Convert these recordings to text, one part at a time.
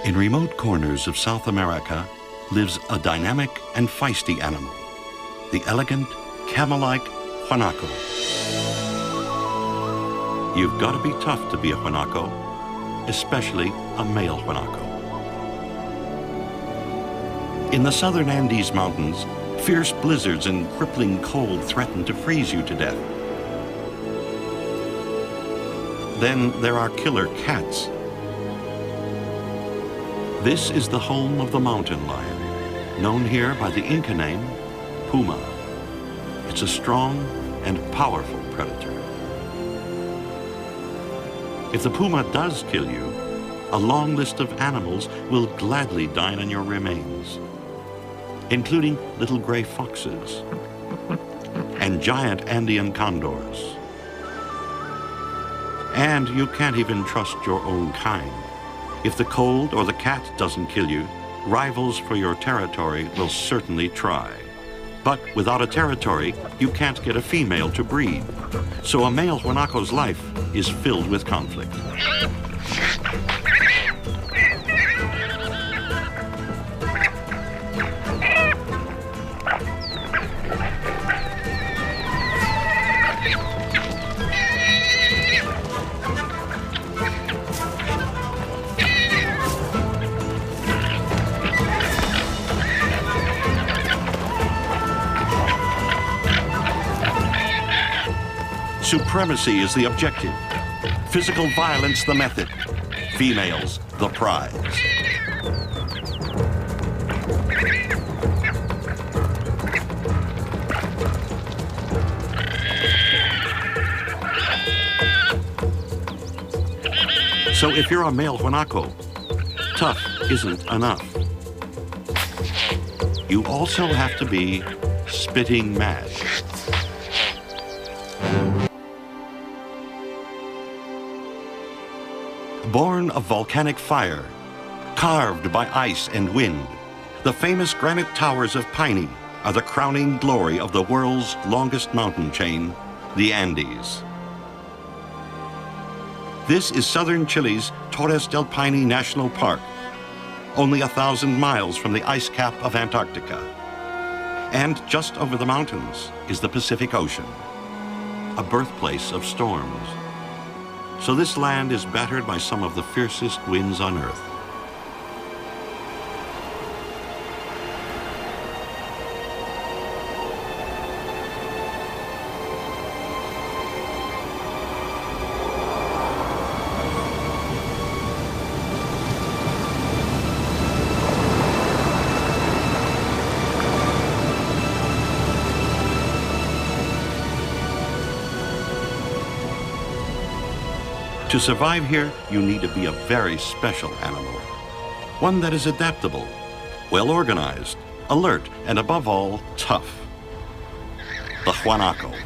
In remote corners of South America lives a dynamic and feisty animal, the elegant, camel-like guanaco. You've got to be tough to be a guanaco, especially a male guanaco. In the southern Andes Mountains, fierce blizzards and crippling cold threaten to freeze you to death. Then there are killer cats. This is the home of the mountain lion, known here by the Inca name, puma. It's a strong and powerful predator. If the puma does kill you, a long list of animals will gladly dine on your remains, including little gray foxes and giant Andean condors. And you can't even trust your own kind. If the cold or the cat doesn't kill you, rivals for your territory will certainly try. But without a territory, you can't get a female to breed. So a male guanaco's life is filled with conflict. Supremacy is the objective, physical violence the method, females the prize. So if you're a male guanaco, tough isn't enough. You also have to be spitting mad. Born of volcanic fire, carved by ice and wind, the famous granite towers of Piney are the crowning glory of the world's longest mountain chain, the Andes. This is southern Chile's Torres del Paine National Park, only 1,000 miles from the ice cap of Antarctica. And just over the mountains is the Pacific Ocean, a birthplace of storms. So this land is battered by some of the fiercest winds on Earth. To survive here, you need to be a very special animal. One that is adaptable, well-organized, alert, and above all, tough. The guanaco.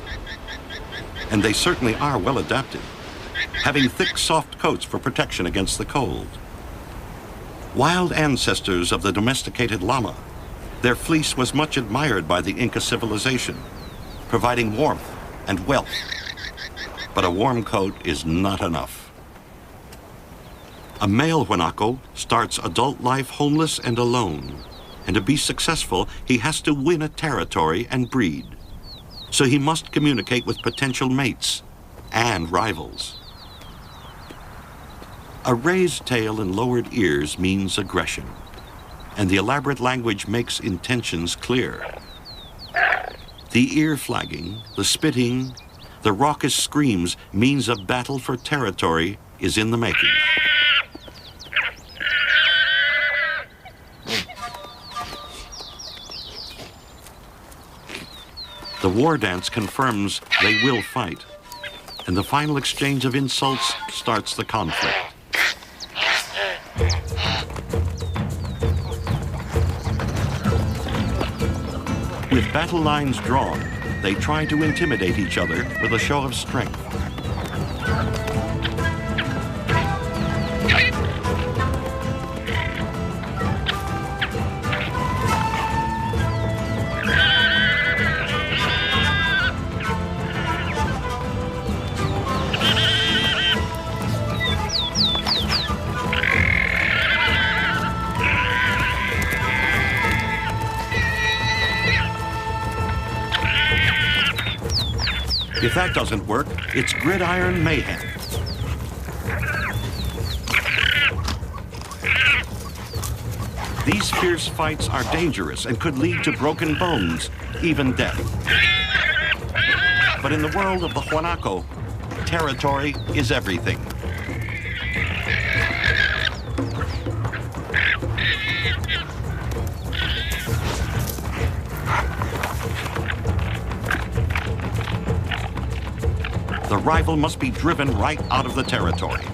And they certainly are well adapted, having thick, soft coats for protection against the cold. Wild ancestors of the domesticated llama, their fleece was much admired by the Inca civilization, providing warmth and wealth. But a warm coat is not enough. A male guanaco starts adult life homeless and alone, and to be successful, he has to win a territory and breed. So he must communicate with potential mates and rivals. A raised tail and lowered ears means aggression, and the elaborate language makes intentions clear. The ear flagging, the spitting, the raucous screams means a battle for territory is in the making. The war dance confirms they will fight, and the final exchange of insults starts the conflict. With battle lines drawn, they try to intimidate each other with a show of strength. If that doesn't work, it's gridiron mayhem. These fierce fights are dangerous and could lead to broken bones, even death. But in the world of the guanaco, territory is everything. The rival must be driven right out of the territory.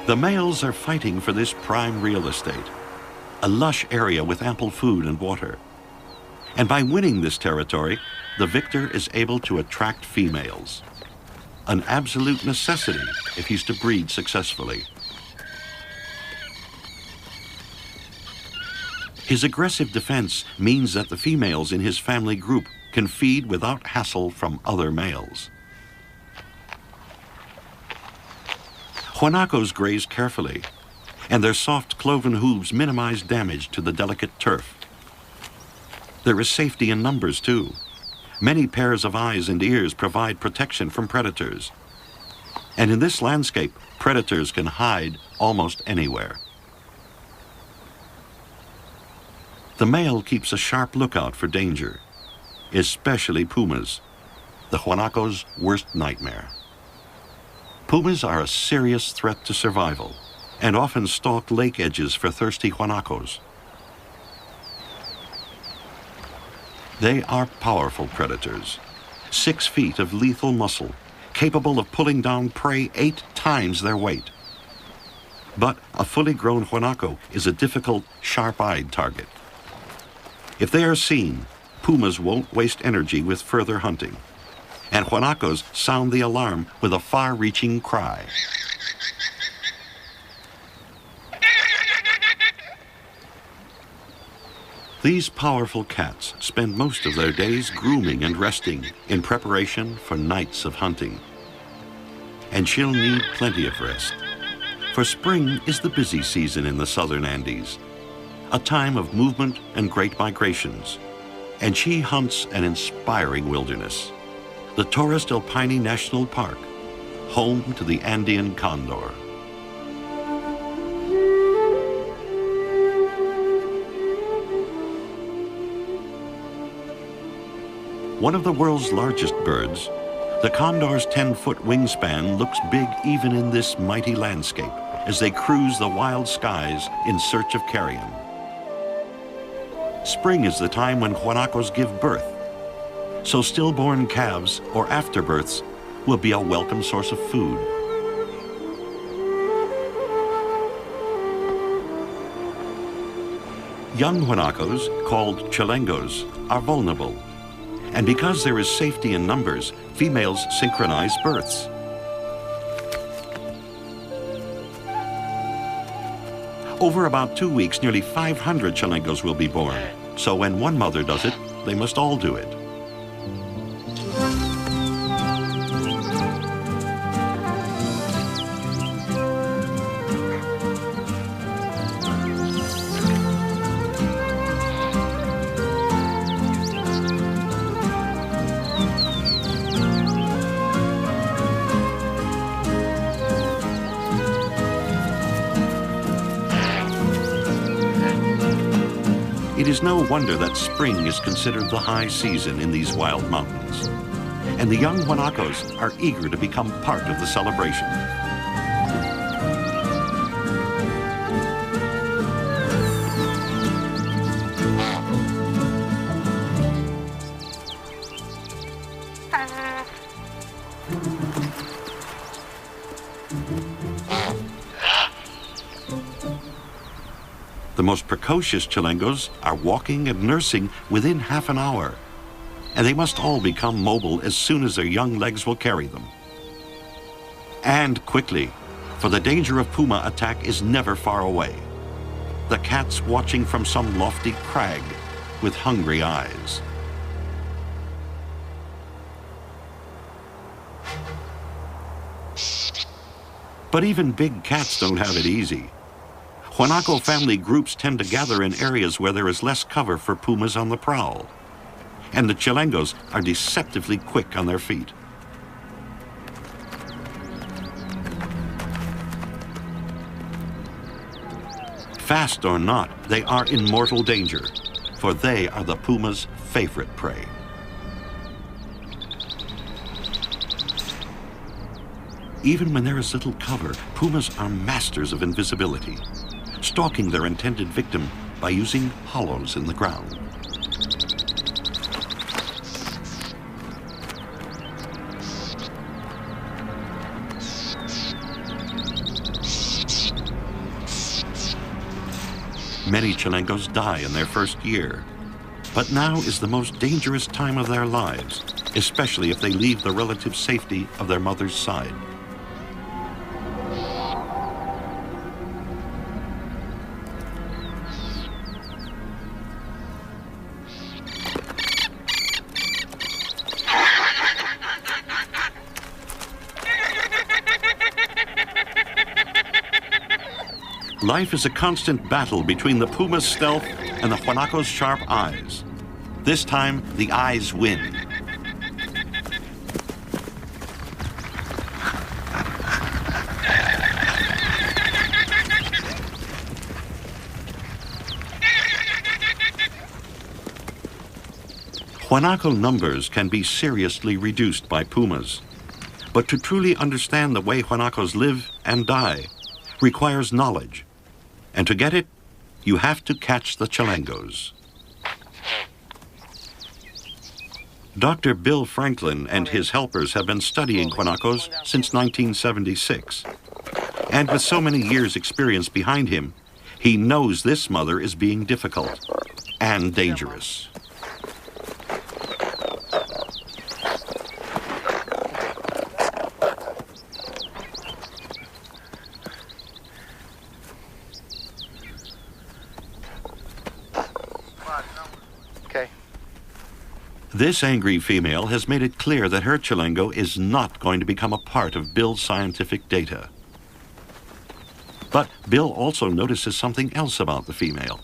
The males are fighting for this prime real estate, a lush area with ample food and water. And by winning this territory, the victor is able to attract females, an absolute necessity if he's to breed successfully. His aggressive defense means that the females in his family group can feed without hassle from other males. Guanacos graze carefully, and their soft cloven hooves minimize damage to the delicate turf. There is safety in numbers, too. Many pairs of eyes and ears provide protection from predators. And in this landscape, predators can hide almost anywhere. The male keeps a sharp lookout for danger, especially pumas, the guanaco's worst nightmare. Pumas are a serious threat to survival and often stalk lake edges for thirsty guanacos. They are powerful predators, 6 feet of lethal muscle, capable of pulling down prey 8 times their weight. But a fully grown guanaco is a difficult, sharp-eyed target. If they are seen, pumas won't waste energy with further hunting, and guanacos sound the alarm with a far-reaching cry. These powerful cats spend most of their days grooming and resting in preparation for nights of hunting. And she'll need plenty of rest, for spring is the busy season in the southern Andes, a time of movement and great migrations, and she hunts an inspiring wilderness, the Torres del Paine National Park, home to the Andean condor. One of the world's largest birds, the condor's 10-foot wingspan looks big even in this mighty landscape as they cruise the wild skies in search of carrion. Spring is the time when guanacos give birth, so stillborn calves or afterbirths will be a welcome source of food. Young guanacos, called chilengos, are vulnerable. And because there is safety in numbers, females synchronize births. Over about 2 weeks, nearly 500 chilengos will be born. So when one mother does it, they must all do it. It is no wonder that spring is considered the high season in these wild mountains, and the young guanacos are eager to become part of the celebration. The most precocious chilengos are walking and nursing within half an hour, and they must all become mobile as soon as their young legs will carry them. And quickly, for the danger of puma attack is never far away. The cats watching from some lofty crag with hungry eyes. But even big cats don't have it easy. Guanaco family groups tend to gather in areas where there is less cover for pumas on the prowl. And the chilengos are deceptively quick on their feet. Fast or not, they are in mortal danger, for they are the puma's favorite prey. Even when there is little cover, pumas are masters of invisibility, stalking their intended victim by using hollows in the ground. Many chilengos die in their first year, but now is the most dangerous time of their lives, especially if they leave the relative safety of their mother's side. Life is a constant battle between the puma's stealth and the guanaco's sharp eyes. This time, the eyes win. Guanaco numbers can be seriously reduced by pumas, but to truly understand the way guanacos live and die requires knowledge. And to get it, you have to catch the chilengos. Dr. Bill Franklin and his helpers have been studying guanacos since 1976. And with so many years' experience behind him, he knows this mother is being difficult and dangerous. This angry female has made it clear that her chilengo is not going to become a part of Bill's scientific data. But Bill also notices something else about the female.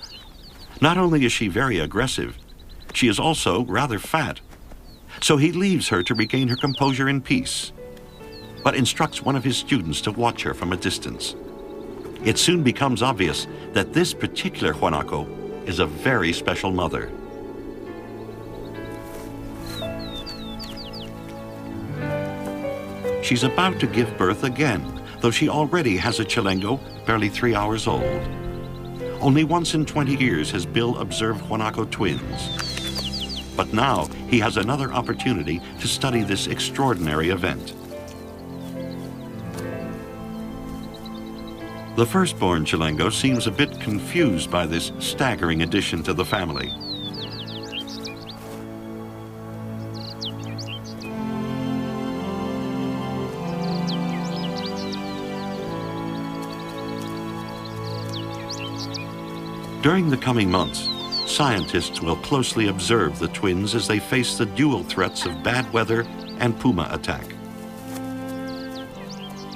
Not only is she very aggressive, she is also rather fat. So he leaves her to regain her composure in peace, but instructs one of his students to watch her from a distance. It soon becomes obvious that this particular guanaco is a very special mother. She's about to give birth again, though she already has a chilengo barely 3 hours old. Only once in 20 years has Bill observed guanaco twins. But now he has another opportunity to study this extraordinary event. The firstborn chilengo seems a bit confused by this staggering addition to the family. During the coming months, scientists will closely observe the twins as they face the dual threats of bad weather and puma attack.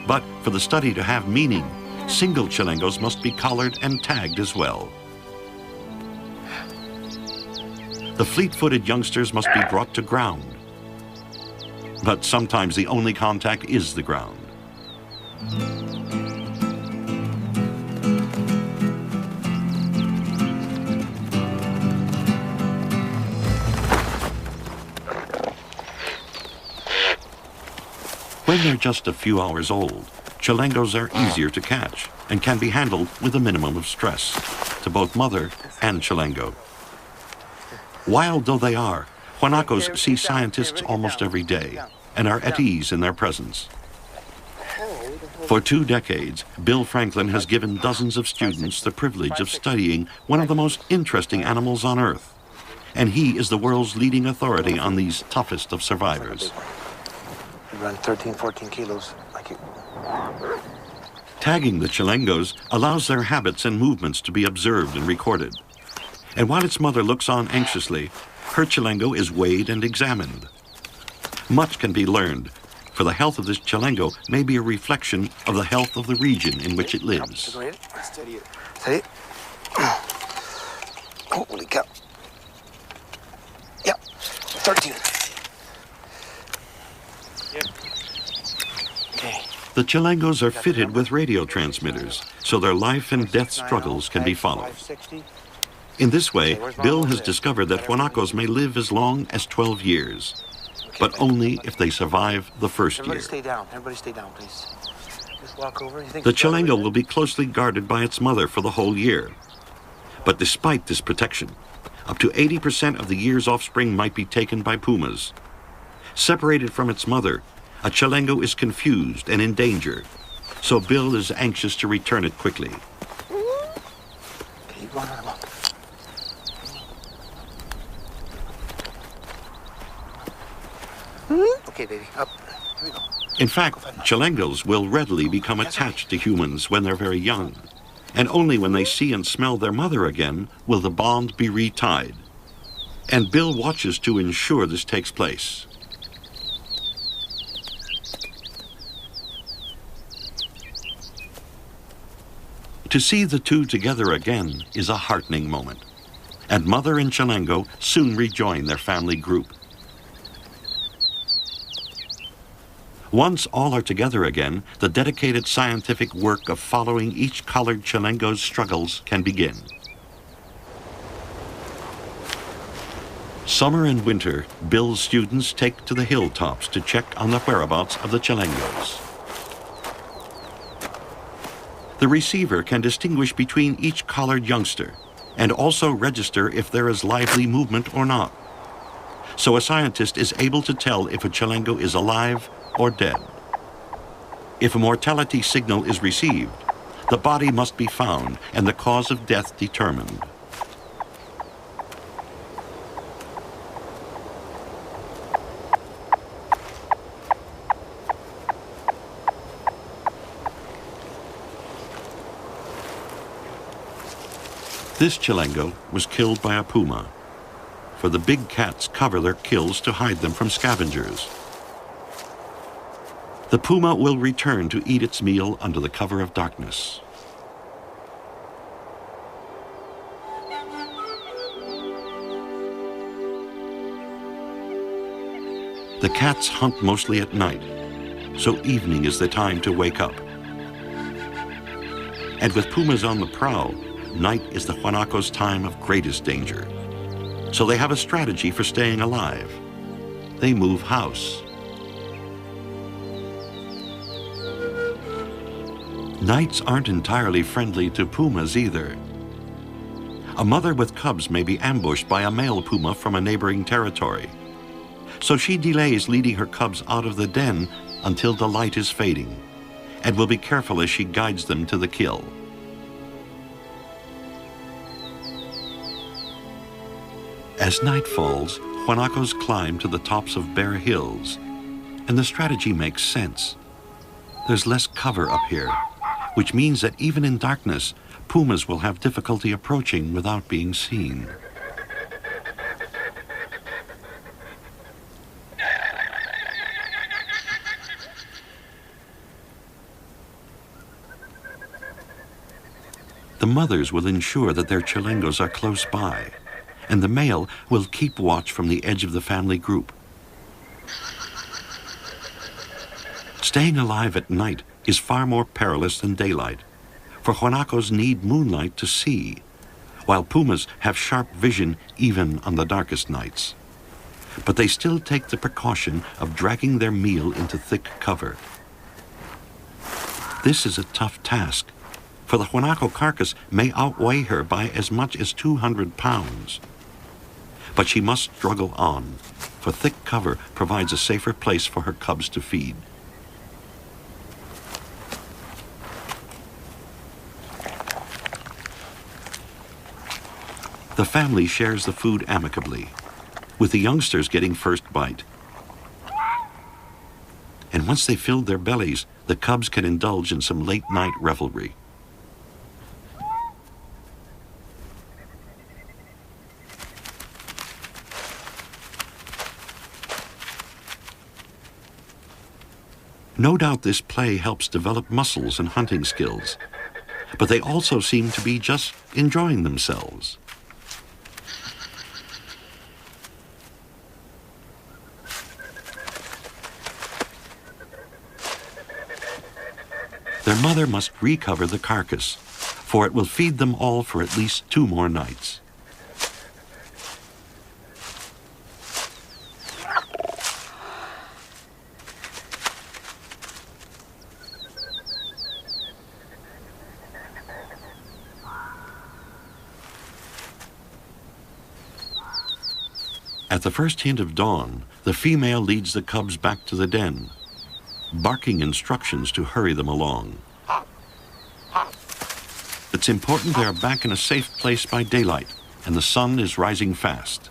But for the study to have meaning, single chilengos must be collared and tagged as well. The fleet-footed youngsters must be brought to ground. But sometimes the only contact is the ground. When they're just a few hours old, chilengos are easier to catch and can be handled with a minimum of stress to both mother and chilengo. Wild though they are, guanacos see scientists almost every day and are at ease in their presence. For 2 decades, Bill Franklin has given dozens of students the privilege of studying one of the most interesting animals on Earth, and he is the world's leading authority on these toughest of survivors. Run 13, 14 kilos. Tagging the chilengos allows their habits and movements to be observed and recorded. And while its mother looks on anxiously, her chilengo is weighed and examined. Much can be learned for the health of this chalengo may be a reflection of the health of the region in which it lives. Steady it. Steady it. Holy cow. Yep, 13. Yep. Okay. The chalengos are fitted with radio transmitters, so their life and death struggles can be followed. In this way, Bill has discovered that guanacos may live as long as 12 years, but only if they survive the first year. Everybody stay down. Everybody stay down, please. Just walk over. You think The chalengo will be closely guarded by its mother for the whole year. But despite this protection, up to 80% of the year's offspring might be taken by pumas. Separated from its mother, a chalengo is confused and in danger, so Bill is anxious to return it quickly. Keep going on. Okay, baby, up. Here we go. In fact, chalengos will readily become attached to humans when they're very young, and only when they see and smell their mother again will the bond be retied. And Bill watches to ensure this takes place. To see the two together again is a heartening moment, and mother and chalengo soon rejoin their family group. Once all are together again, the dedicated scientific work of following each collared chalengo's struggles can begin. Summer and winter, Bill's students take to the hilltops to check on the whereabouts of the chalengos. The receiver can distinguish between each collared youngster and also register if there is lively movement or not. So a scientist is able to tell if a chalengo is alive or dead. If a mortality signal is received, the body must be found and the cause of death determined. This chalengo was killed by a puma, for the big cats cover their kills to hide them from scavengers. The puma will return to eat its meal under the cover of darkness. The cats hunt mostly at night, so evening is the time to wake up. And with pumas on the prowl, night is the guanacos' time of greatest danger. So they have a strategy for staying alive. They move house. Nights aren't entirely friendly to pumas either. A mother with cubs may be ambushed by a male puma from a neighboring territory. So she delays leading her cubs out of the den until the light is fading, and will be careful as she guides them to the kill. As night falls, guanacos climb to the tops of bare hills, and the strategy makes sense. There's less cover up here, which means that even in darkness, pumas will have difficulty approaching without being seen. The mothers will ensure that their chalengos are close by, and the male will keep watch from the edge of the family group. Staying alive at night is far more perilous than daylight, for guanacos need moonlight to see, while pumas have sharp vision even on the darkest nights. But they still take the precaution of dragging their meal into thick cover. This is a tough task, for the guanaco carcass may outweigh her by as much as 200 pounds. But she must struggle on, for thick cover provides a safer place for her cubs to feed. The family shares the food amicably, with the youngsters getting first bite. And once they've filled their bellies, the cubs can indulge in some late-night revelry. No doubt this play helps develop muscles and hunting skills, but they also seem to be just enjoying themselves. Their mother must recover the carcass, for it will feed them all for at least 2 more nights. At the first hint of dawn, the female leads the cubs back to the den, barking instructions to hurry them along. It's important they are back in a safe place by daylight, and the sun is rising fast.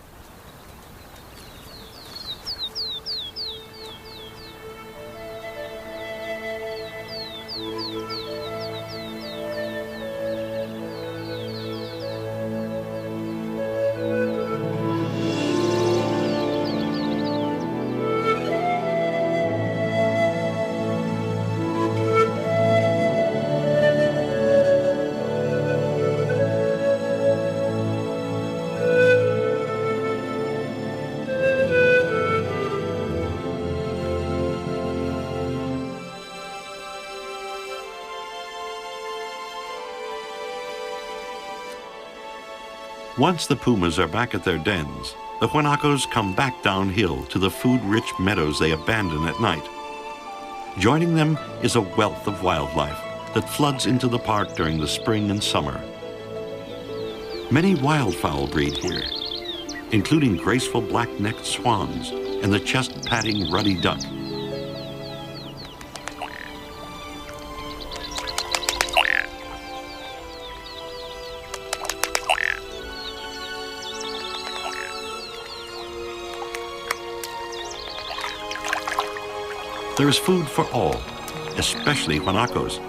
Once the pumas are back at their dens, the guanacos come back downhill to the food-rich meadows they abandon at night. Joining them is a wealth of wildlife that floods into the park during the spring and summer. Many wildfowl breed here, including graceful black-necked swans and the chest-padding ruddy duck. There is food for all, especially guanacos.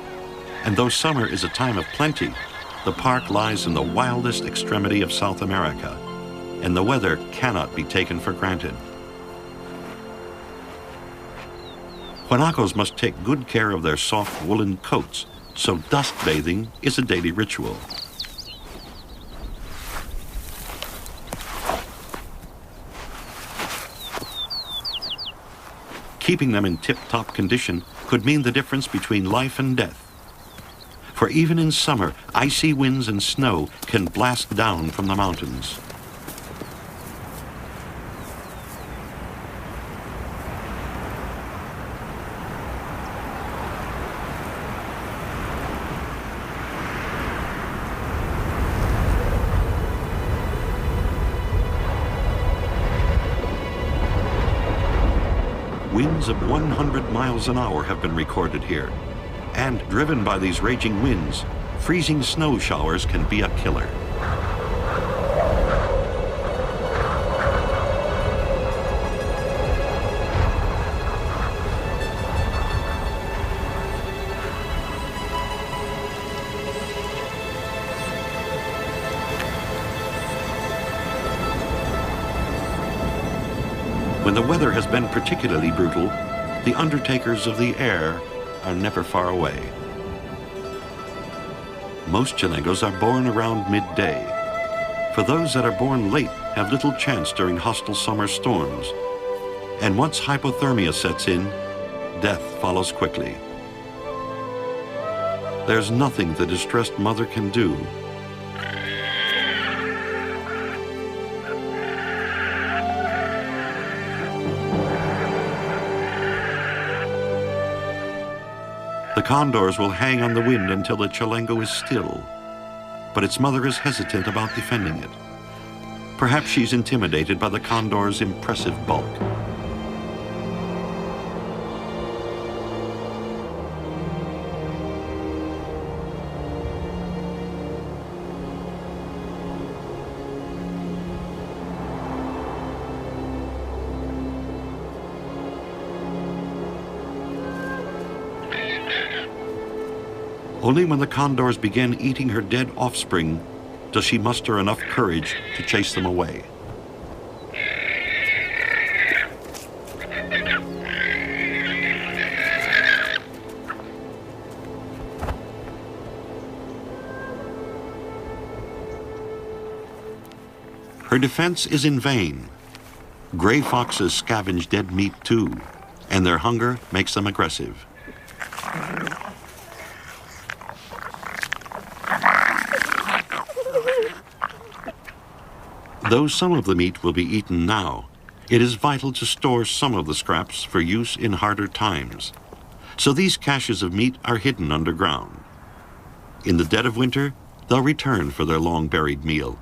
And though summer is a time of plenty, the park lies in the wildest extremity of South America, and the weather cannot be taken for granted. Guanacos must take good care of their soft woolen coats, so dust bathing is a daily ritual. Keeping them in tip-top condition could mean the difference between life and death. For even in summer, icy winds and snow can blast down from the mountains. Winds of 100 miles an hour have been recorded here, and driven by these raging winds, freezing snow showers can be a killer. When the weather has been particularly brutal, the undertakers of the air are never far away. Most chalengos are born around midday. For those that are born late have little chance during hostile summer storms. And once hypothermia sets in, death follows quickly. There's nothing the distressed mother can do. The condors will hang on the wind until the chalengo is still, but its mother is hesitant about defending it. Perhaps she's intimidated by the condor's impressive bulk. Only when the condors begin eating her dead offspring does she muster enough courage to chase them away. Her defense is in vain. Gray foxes scavenge dead meat too, and their hunger makes them aggressive. Though some of the meat will be eaten now, it is vital to store some of the scraps for use in harder times. So these caches of meat are hidden underground. In the dead of winter, they'll return for their long-buried meal,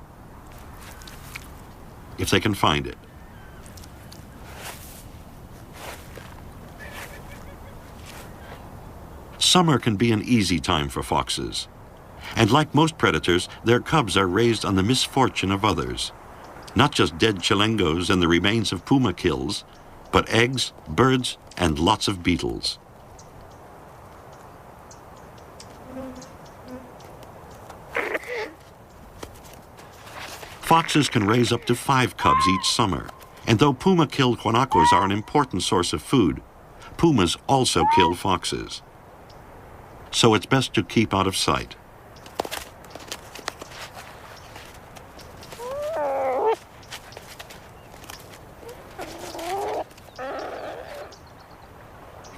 if they can find it. Summer can be an easy time for foxes. And like most predators, their cubs are raised on the misfortune of others. Not just dead chilengos and the remains of puma kills, but eggs, birds, and lots of beetles. Foxes can raise up to 5 cubs each summer, and though puma-killed guanacos are an important source of food, pumas also kill foxes. So it's best to keep out of sight.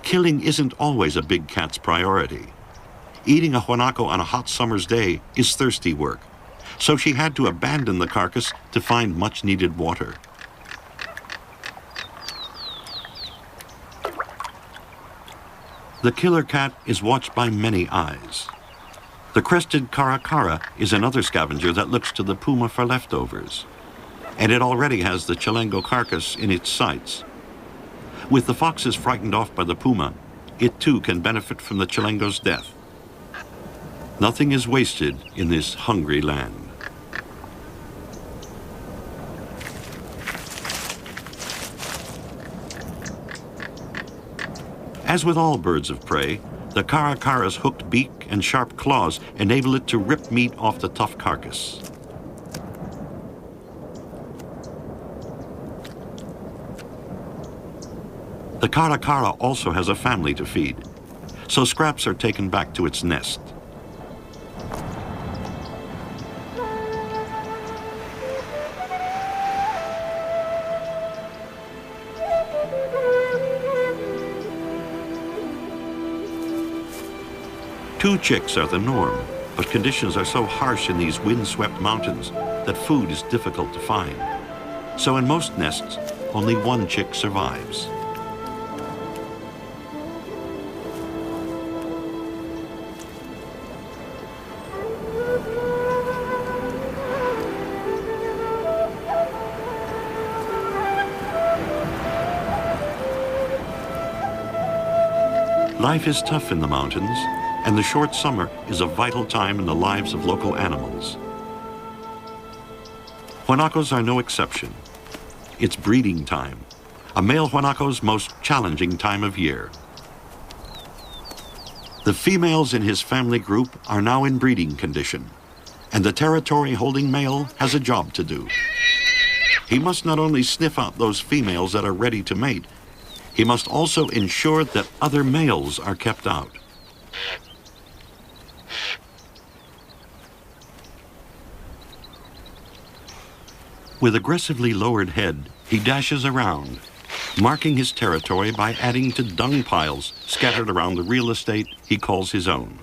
Killing isn't always a big cat's priority. Eating a guanaco on a hot summer's day is thirsty work, so she had to abandon the carcass to find much-needed water. The killer cat is watched by many eyes. The crested caracara is another scavenger that looks to the puma for leftovers, and it already has the chilengo carcass in its sights. With the foxes frightened off by the puma, it too can benefit from the chilengo's death. Nothing is wasted in this hungry land. As with all birds of prey, the caracara's hooked beak and sharp claws enable it to rip meat off the tough carcass. The caracara also has a family to feed, so scraps are taken back to its nest. Two chicks are the norm, but conditions are so harsh in these wind-swept mountains that food is difficult to find. So in most nests, only one chick survives. Life is tough in the mountains, and the short summer is a vital time in the lives of local animals. Guanacos are no exception. It's breeding time, a male guanaco's most challenging time of year. The females in his family group are now in breeding condition, and the territory-holding male has a job to do. He must not only sniff out those females that are ready to mate, he must also ensure that other males are kept out. With aggressively lowered head, he dashes around, marking his territory by adding to dung piles scattered around the real estate he calls his own.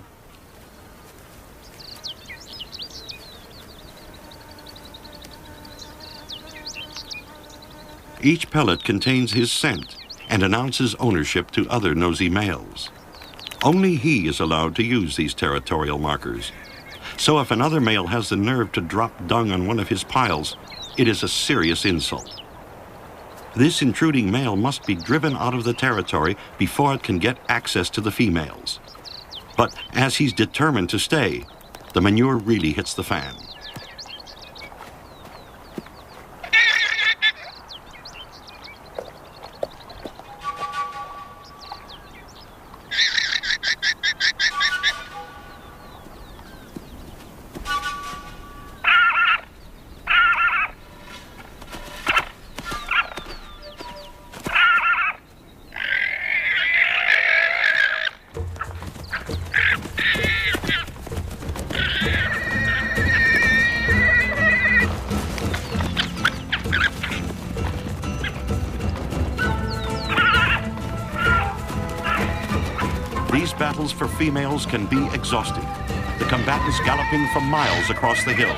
Each pellet contains his scent and announces ownership to other nosy males. Only he is allowed to use these territorial markers. So if another male has the nerve to drop dung on one of his piles, it is a serious insult. This intruding male must be driven out of the territory before it can get access to the females. But as he's determined to stay, the manure really hits the fan. battles for females can be exhausting, the combatants galloping for miles across the hills.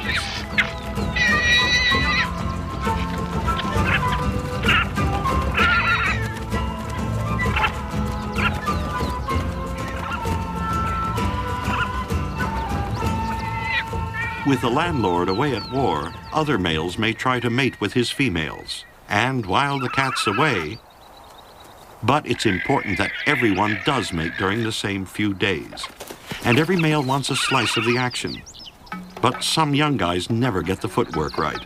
With the landlord away at war, other males may try to mate with his females. And while the cat's away, but it's important that everyone does mate during the same few days. And every male wants a slice of the action. But some young guys never get the footwork right.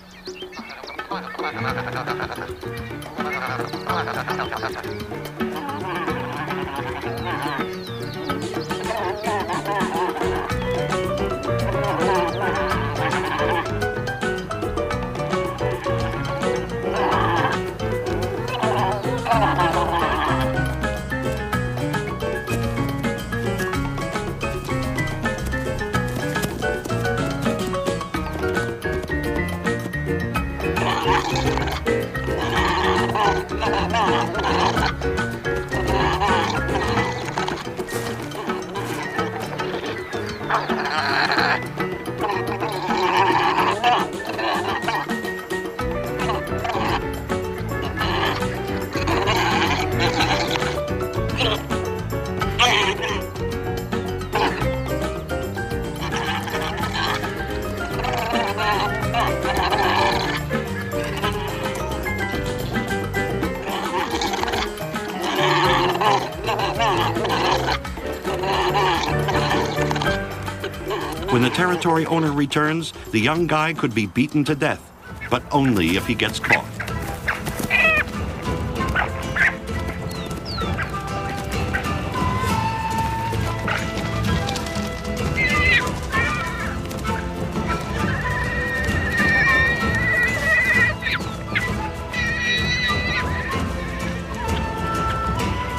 When the territory owner returns, the young guy could be beaten to death, but only if he gets caught.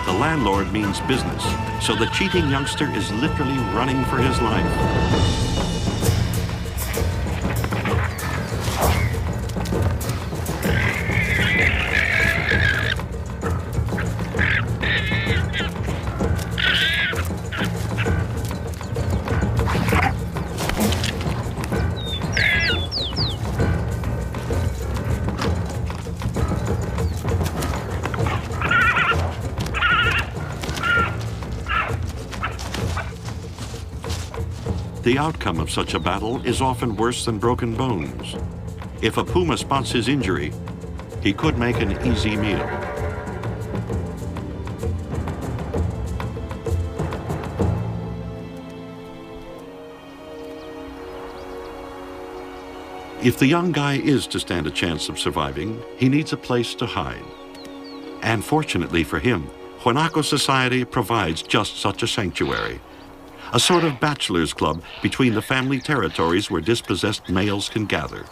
The landlord means business, so the cheating youngster is literally running for his life. The outcome of such a battle is often worse than broken bones. If a puma spots his injury, he could make an easy meal. If the young guy is to stand a chance of surviving, he needs a place to hide. And fortunately for him, guanaco society provides just such a sanctuary. A sort of bachelor's club between the family territories where dispossessed males can gather.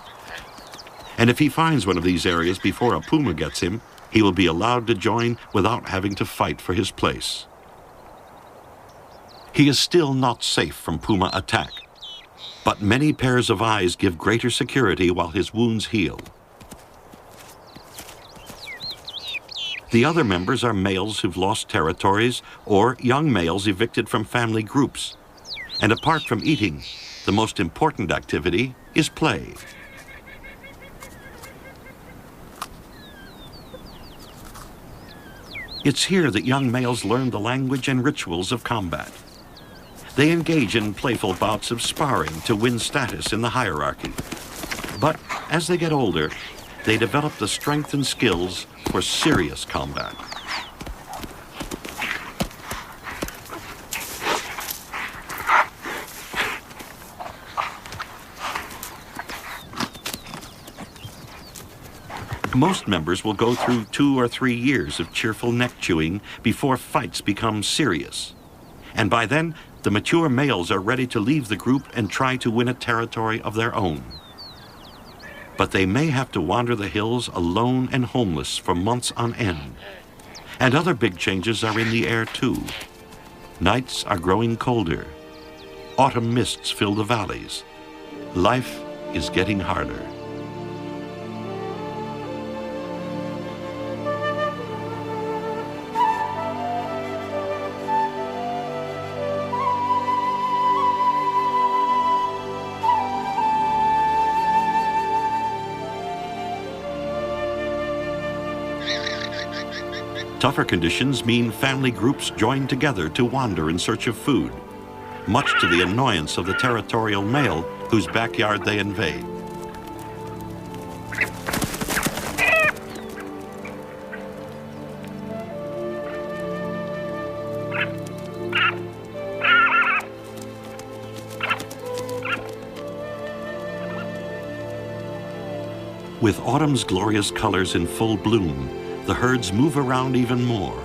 And if he finds one of these areas before a puma gets him, he will be allowed to join without having to fight for his place. He is still not safe from puma attack, but many pairs of eyes give greater security while his wounds heal. The other members are males who've lost territories or young males evicted from family groups. And apart from eating, the most important activity is play. It's here that young males learn the language and rituals of combat. They engage in playful bouts of sparring to win status in the hierarchy. But as they get older, they develop the strength and skills for serious combat. Most members will go through 2 or 3 years of cheerful neck chewing before fights become serious. And by then, the mature males are ready to leave the group and try to win a territory of their own. But they may have to wander the hills alone and homeless for months on end. And other big changes are in the air too. Nights are growing colder. Autumn mists fill the valleys. Life is getting harder. Tougher conditions mean family groups join together to wander in search of food, much to the annoyance of the territorial male whose backyard they invade. With autumn's glorious colors in full bloom, the herds move around even more,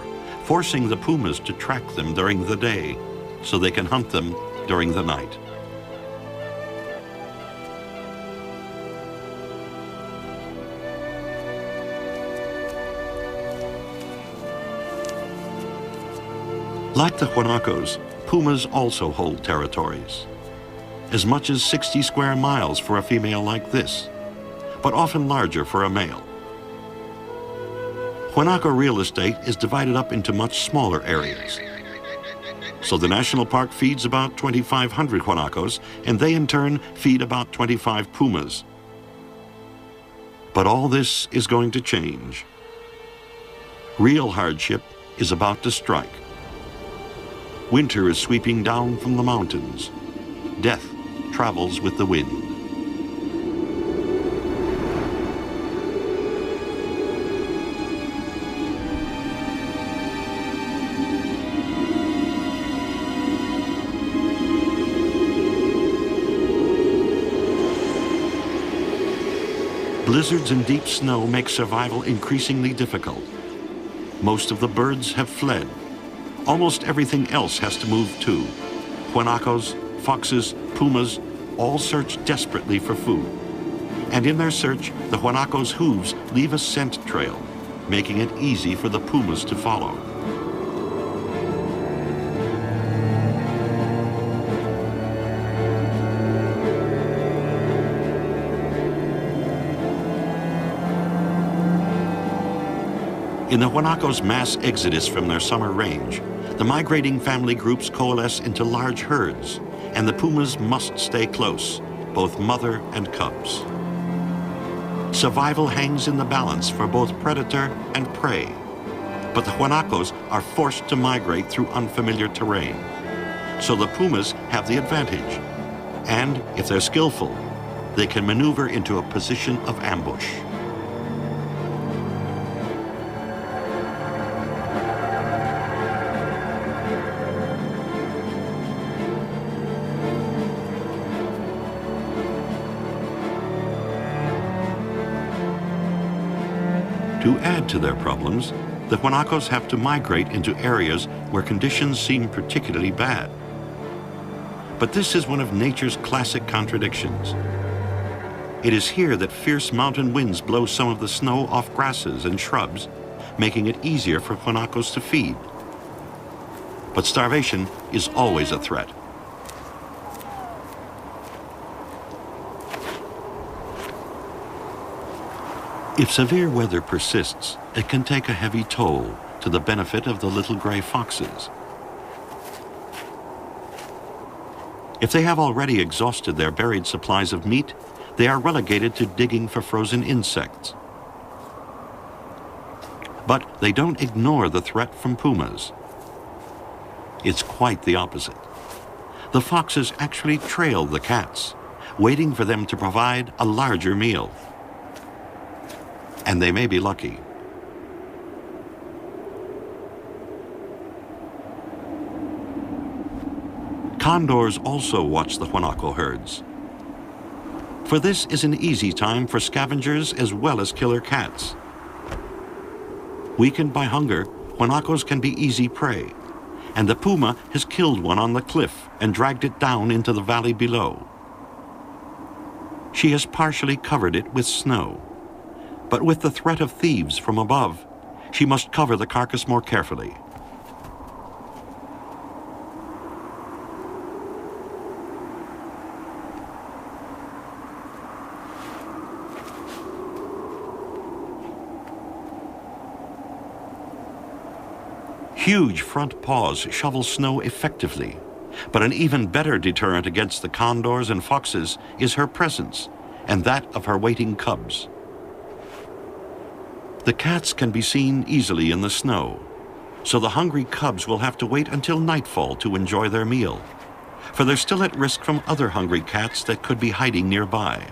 forcing the pumas to track them during the day so they can hunt them during the night. Like the guanacos, pumas also hold territories. As much as 60 square miles for a female like this, but often larger for a male. Guanaco real estate is divided up into much smaller areas. So the national park feeds about 2,500 guanacos, and they in turn feed about 25 pumas. But all this is going to change. Real hardship is about to strike. Winter is sweeping down from the mountains. Death travels with the wind. Blizzards and deep snow make survival increasingly difficult. Most of the birds have fled. Almost everything else has to move too. Guanacos, foxes, pumas, all search desperately for food. And in their search, the guanacos' hooves leave a scent trail, making it easy for the pumas to follow. In the guanacos' mass exodus from their summer range, the migrating family groups coalesce into large herds, and the pumas must stay close, both mother and cubs. Survival hangs in the balance for both predator and prey, but the guanacos are forced to migrate through unfamiliar terrain. So the pumas have the advantage, and if they're skillful, they can maneuver into a position of ambush. To add to their problems, the guanacos have to migrate into areas where conditions seem particularly bad. But this is one of nature's classic contradictions. It is here that fierce mountain winds blow some of the snow off grasses and shrubs, making it easier for guanacos to feed. But starvation is always a threat. If severe weather persists, it can take a heavy toll to the benefit of the little gray foxes. If they have already exhausted their buried supplies of meat, they are relegated to digging for frozen insects. But they don't ignore the threat from pumas. It's quite the opposite. The foxes actually trail the cats, waiting for them to provide a larger meal. And they may be lucky. Condors also watch the guanaco herds. For this is an easy time for scavengers as well as killer cats. Weakened by hunger, guanacos can be easy prey, and the puma has killed one on the cliff and dragged it down into the valley below. She has partially covered it with snow. But with the threat of thieves from above, she must cover the carcass more carefully. Huge front paws shovel snow effectively, but an even better deterrent against the condors and foxes is her presence, and that of her waiting cubs. The cats can be seen easily in the snow, so the hungry cubs will have to wait until nightfall to enjoy their meal, for they're still at risk from other hungry cats that could be hiding nearby.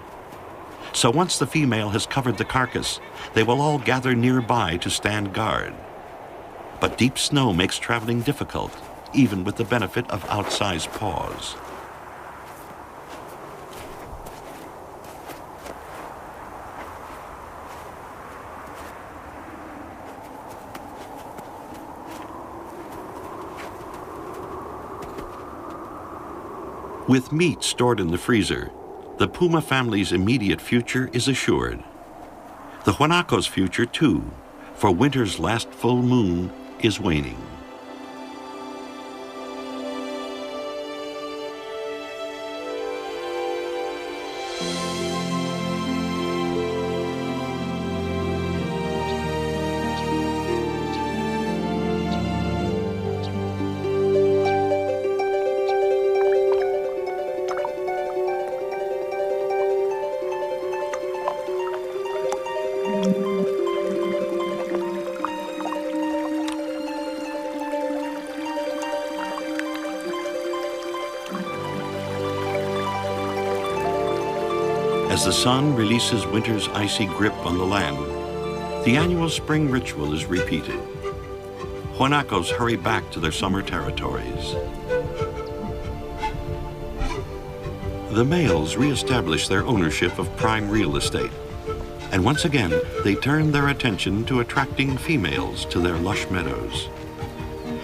So once the female has covered the carcass, they will all gather nearby to stand guard. But deep snow makes traveling difficult, even with the benefit of outsized paws. With meat stored in the freezer, the puma family's immediate future is assured. The guanacos' future too, for winter's last full moon is waning. As the sun releases winter's icy grip on the land, the annual spring ritual is repeated. Guanacos hurry back to their summer territories. The males reestablish their ownership of prime real estate, and once again they turn their attention to attracting females to their lush meadows.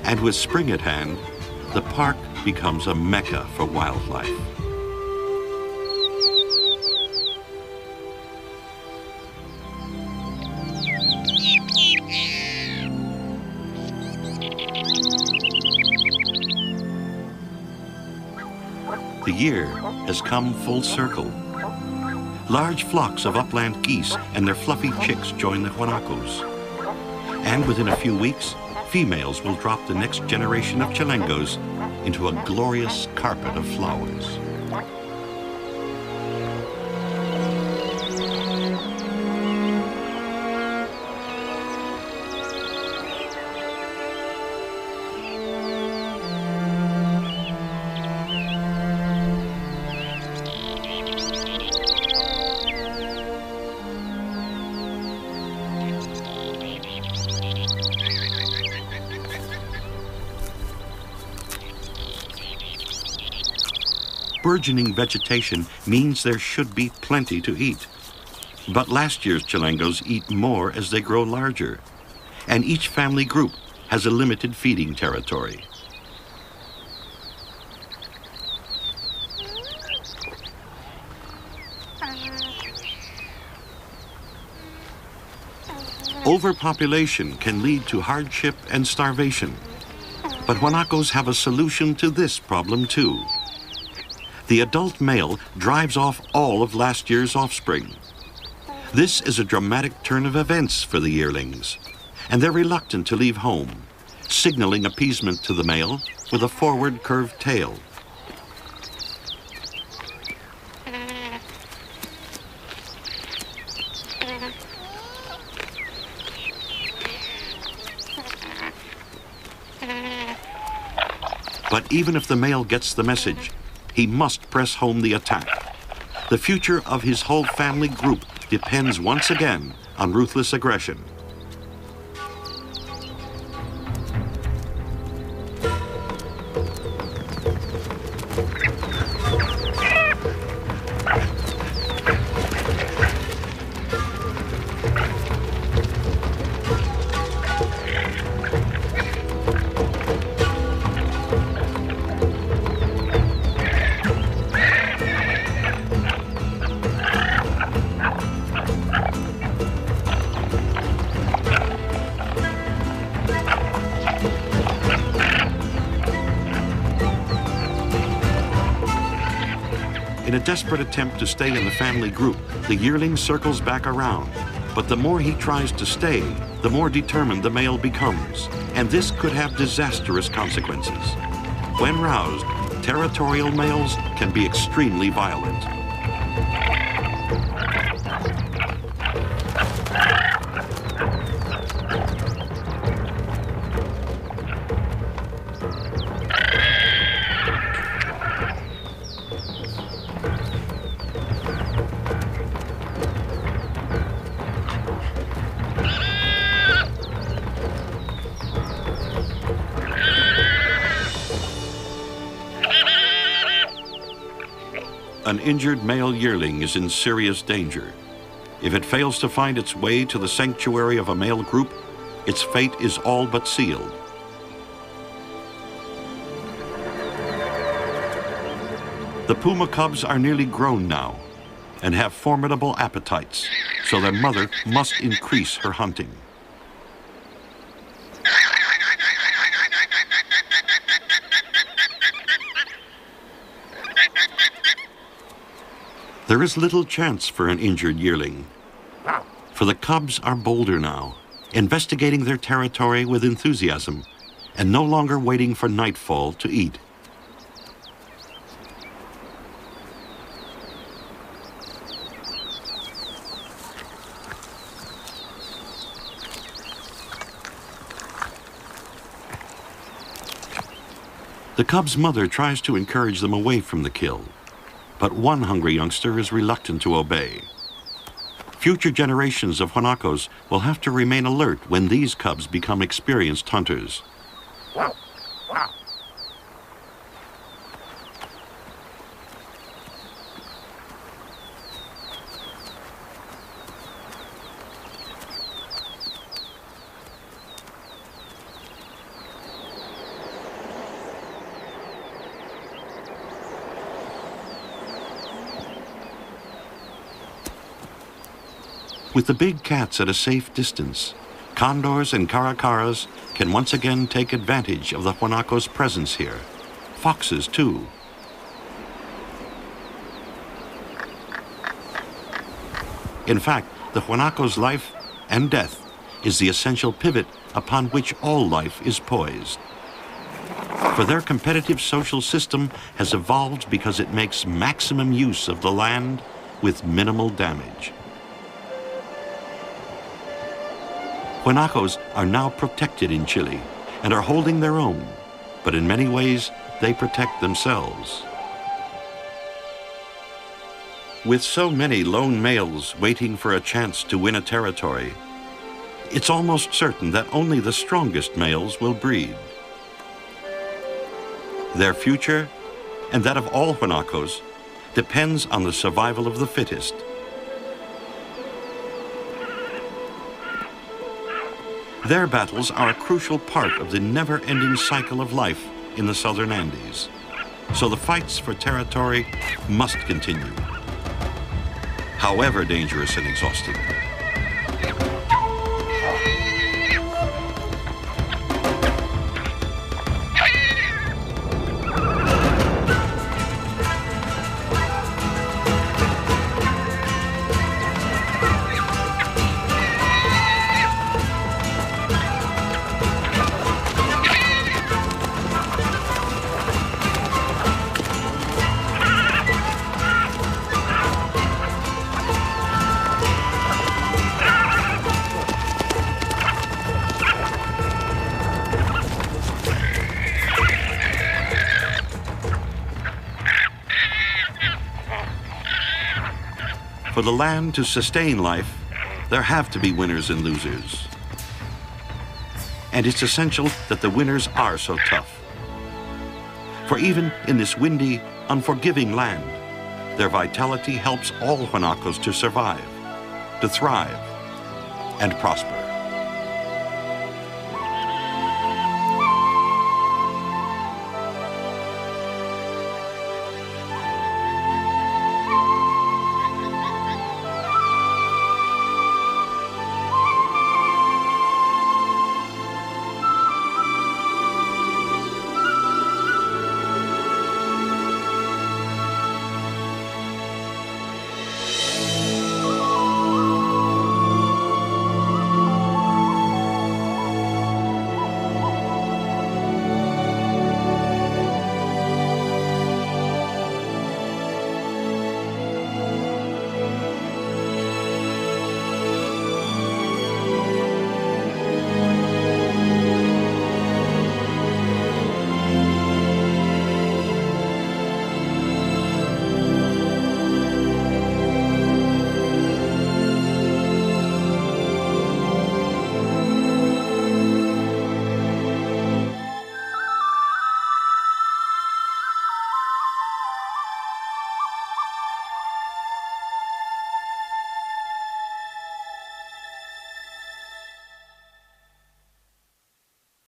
And with spring at hand, the park becomes a mecca for wildlife. The year has come full circle. Large flocks of upland geese and their fluffy chicks join the guanacos. And within a few weeks, females will drop the next generation of chilengos into a glorious carpet of flowers. Burgeoning vegetation means there should be plenty to eat. But last year's chilengos eat more as they grow larger, and each family group has a limited feeding territory. Overpopulation can lead to hardship and starvation, but guanacos have a solution to this problem too. The adult male drives off all of last year's offspring. This is a dramatic turn of events for the yearlings, and they're reluctant to leave home, signaling appeasement to the male with a forward curved tail. But even if the male gets the message, he must press home the attack. The future of his whole family group depends once again on ruthless aggression. In a desperate attempt to stay in the family group, the yearling circles back around. But the more he tries to stay, the more determined the male becomes. And this could have disastrous consequences. When roused, territorial males can be extremely violent. an injured male yearling is in serious danger. If it fails to find its way to the sanctuary of a male group, its fate is all but sealed. The puma cubs are nearly grown now and have formidable appetites, so their mother must increase her hunting. There is little chance for an injured yearling, for the cubs are bolder now, investigating their territory with enthusiasm and no longer waiting for nightfall to eat. The cub's mother tries to encourage them away from the kill, but one hungry youngster is reluctant to obey. Future generations of guanacos will have to remain alert when these cubs become experienced hunters. With the big cats at a safe distance, condors and caracaras can once again take advantage of the guanacos' presence here. Foxes, too. In fact, the guanacos' life and death is the essential pivot upon which all life is poised. For their competitive social system has evolved because it makes maximum use of the land with minimal damage. Guanacos are now protected in Chile and are holding their own, but in many ways they protect themselves. With so many lone males waiting for a chance to win a territory, it's almost certain that only the strongest males will breed. Their future, and that of all guanacos, depends on the survival of the fittest. Their battles are a crucial part of the never-ending cycle of life in the southern Andes. So the fights for territory must continue, however dangerous and exhausting. For the land to sustain life, there have to be winners and losers. And it's essential that the winners are so tough. For even in this windy, unforgiving land, their vitality helps all guanacos to survive, to thrive, and prosper.